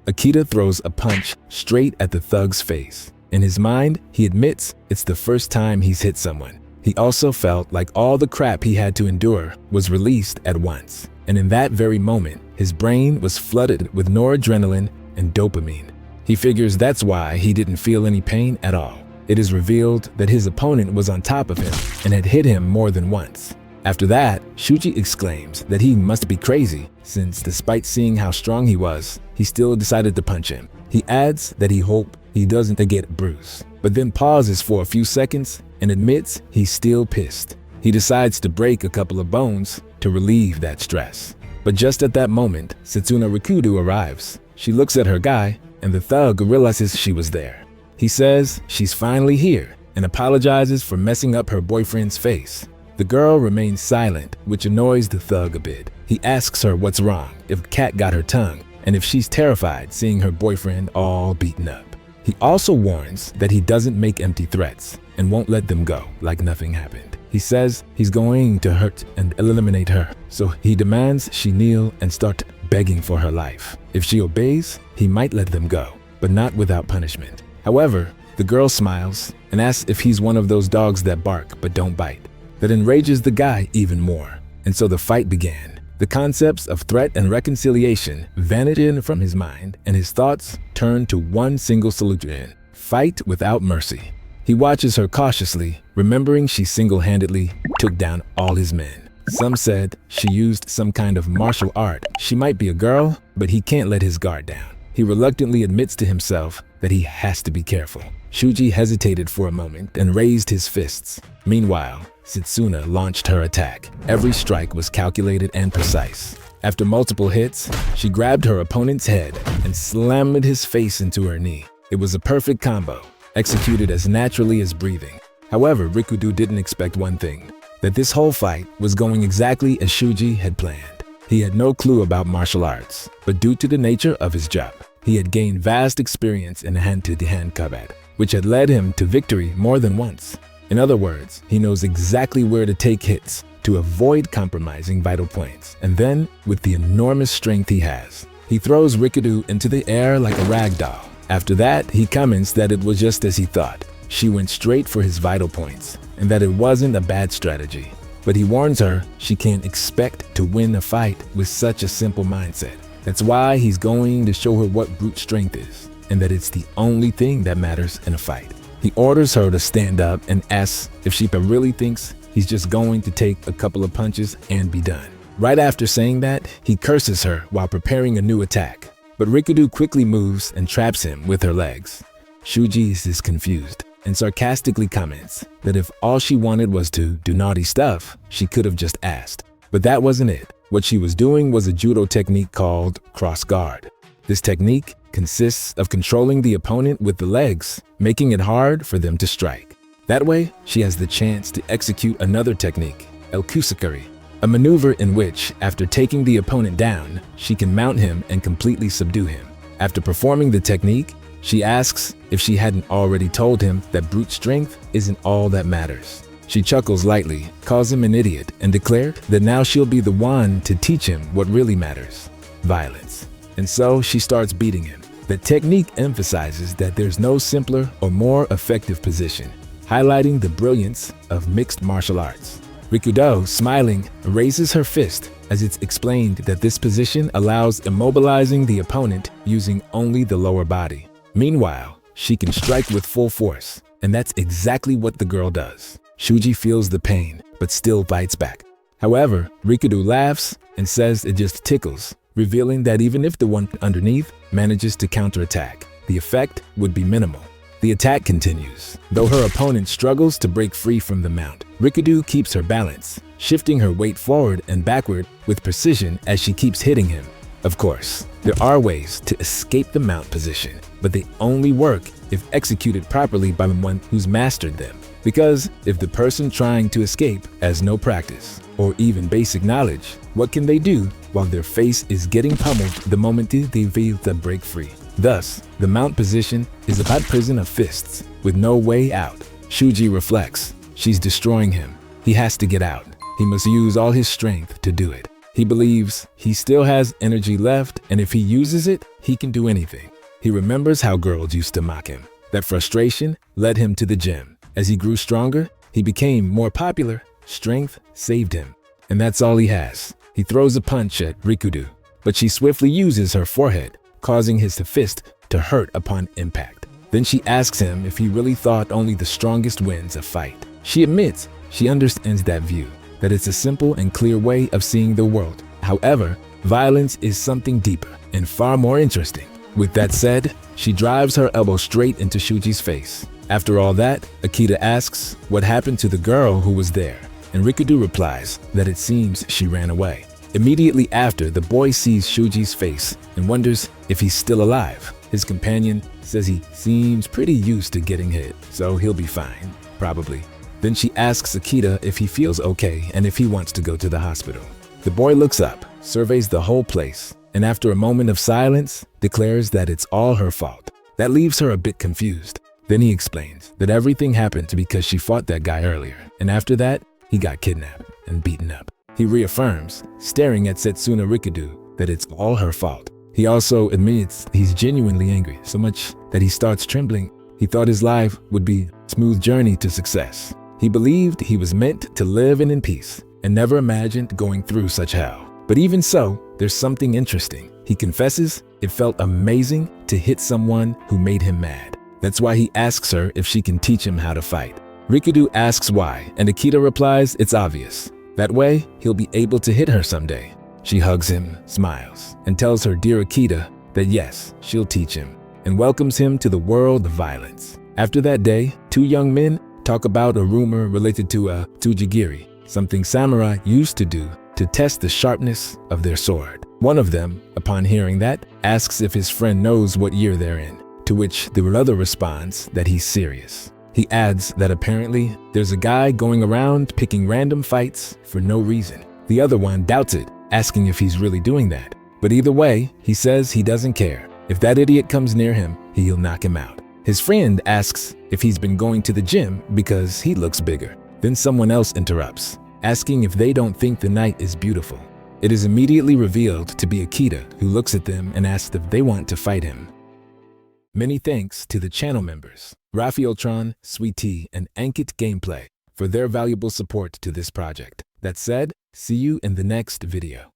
Akita throws a punch straight at the thug's face. In his mind, he admits it's the first time he's hit someone. He also felt like all the crap he had to endure was released at once. And in that very moment, his brain was flooded with noradrenaline and dopamine. He figures that's why he didn't feel any pain at all. It is revealed that his opponent was on top of him and had hit him more than once. After that, Shuji exclaims that he must be crazy since despite seeing how strong he was, he still decided to punch him. He adds that he hoped he doesn't get bruised, but then pauses for a few seconds and admits he's still pissed. He decides to break a couple of bones to relieve that stress. But just at that moment, Satsuna Rikudo arrives. She looks at her guy and the thug realizes she was there. He says she's finally here and apologizes for messing up her boyfriend's face. The girl remains silent, which annoys the thug a bit. He asks her what's wrong, if Cat got her tongue, and if she's terrified seeing her boyfriend all beaten up. He also warns that he doesn't make empty threats and won't let them go like nothing happened. He says he's going to hurt and eliminate her, so he demands she kneel and start begging for her life. If she obeys, he might let them go, but not without punishment. However, the girl smiles and asks if he's one of those dogs that bark but don't bite. That enrages the guy even more, and so the fight began. The concepts of threat and reconciliation vanished from his mind, and his thoughts turned to one single solution: fight without mercy. He watches her cautiously, remembering she single-handedly took down all his men. Some said she used some kind of martial art. She might be a girl, but he can't let his guard down. He reluctantly admits to himself that he has to be careful. Shuji hesitated for a moment and raised his fists. Meanwhile, Satsuna launched her attack. Every strike was calculated and precise. After multiple hits, she grabbed her opponent's head and slammed his face into her knee. It was a perfect combo, executed as naturally as breathing. However, Rikudo didn't expect one thing: that this whole fight was going exactly as Shuji had planned. He had no clue about martial arts, but due to the nature of his job, he had gained vast experience in hand-to-hand combat, which had led him to victory more than once. In other words, he knows exactly where to take hits to avoid compromising vital points. And then, with the enormous strength he has, he throws Rikudo into the air like a rag doll. After that, he comments that it was just as he thought. She went straight for his vital points, and that it wasn't a bad strategy. But he warns her she can't expect to win a fight with such a simple mindset. That's why he's going to show her what brute strength is, and that it's the only thing that matters in a fight. He orders her to stand up and asks if she really thinks he's just going to take a couple of punches and be done. Right after saying that, he curses her while preparing a new attack. But Rikudo quickly moves and traps him with her legs. Shuji is confused and sarcastically comments that if all she wanted was to do naughty stuff, she could have just asked. But that wasn't it. What she was doing was a judo technique called cross guard. This technique consists of controlling the opponent with the legs, making it hard for them to strike. That way, she has the chance to execute another technique, el kusakuri, a maneuver in which, after taking the opponent down, she can mount him and completely subdue him. After performing the technique, she asks if she hadn't already told him that brute strength isn't all that matters. She chuckles lightly, calls him an idiot, and declared that now she'll be the one to teach him what really matters: violence. And so she starts beating him. The technique emphasizes that there's no simpler or more effective position, highlighting the brilliance of mixed martial arts. Rikudo, smiling, raises her fist as it's explained that this position allows immobilizing the opponent using only the lower body. Meanwhile, she can strike with full force, and that's exactly what the girl does. Shuji feels the pain, but still fights back. However, Rikudo laughs and says it just tickles, revealing that even if the one underneath manages to counterattack, the effect would be minimal. The attack continues. Though her opponent struggles to break free from the mount, Rikudo keeps her balance, shifting her weight forward and backward with precision as she keeps hitting him. Of course, there are ways to escape the mount position, but they only work if executed properly by the one who's mastered them. Because if the person trying to escape has no practice or even basic knowledge, what can they do while their face is getting pummeled the moment they feel to break free? Thus, the mount position is a prison of fists with no way out. Shuji reflects. She's destroying him. He has to get out. He must use all his strength to do it. He believes he still has energy left, and if he uses it, he can do anything. He remembers how girls used to mock him. That frustration led him to the gym. As he grew stronger, he became more popular. Strength saved him. And that's all he has. He throws a punch at Rikudu, but she swiftly uses her forehead, causing his fist to hurt upon impact. Then she asks him if he really thought only the strongest wins a fight. She admits she understands that view, that it's a simple and clear way of seeing the world. However, violence is something deeper and far more interesting. With that said, she drives her elbow straight into Shuji's face. After all that, Akita asks what happened to the girl who was there, and Rikudu replies that it seems she ran away. Immediately after, the boy sees Shuji's face and wonders if he's still alive. His companion says he seems pretty used to getting hit, so he'll be fine, probably. Then she asks Akita if he feels okay and if he wants to go to the hospital. The boy looks up, surveys the whole place, and after a moment of silence, declares that it's all her fault. That leaves her a bit confused. Then he explains that everything happened because she fought that guy earlier, and after that, he got kidnapped and beaten up. He reaffirms, staring at Satsuna Rikudu, that it's all her fault. He also admits he's genuinely angry, so much that he starts trembling. He thought his life would be a smooth journey to success. He believed he was meant to live in peace and never imagined going through such hell. But even so, there's something interesting. He confesses it felt amazing to hit someone who made him mad. That's why he asks her if she can teach him how to fight. Rikudu asks why, and Akita replies it's obvious. That way, he'll be able to hit her someday. She hugs him, smiles, and tells her dear Akita that yes, she'll teach him, and welcomes him to the world of violence. After that day, two young men talk about a rumor related to a tsujigiri, something samurai used to do to test the sharpness of their sword. One of them, upon hearing that, asks if his friend knows what year they're in, to which the other responds that he's serious. He adds that apparently there's a guy going around picking random fights for no reason. The other one doubts it, asking if he's really doing that. But either way, he says he doesn't care. If that idiot comes near him, he'll knock him out. His friend asks if he's been going to the gym because he looks bigger. Then someone else interrupts, asking if they don't think the night is beautiful. It is immediately revealed to be Akita, who looks at them and asks if they want to fight him. Many thanks to the channel members, Raphaeltron, Sweet Tea, and Ankit Gameplay for their valuable support to this project. That said, see you in the next video.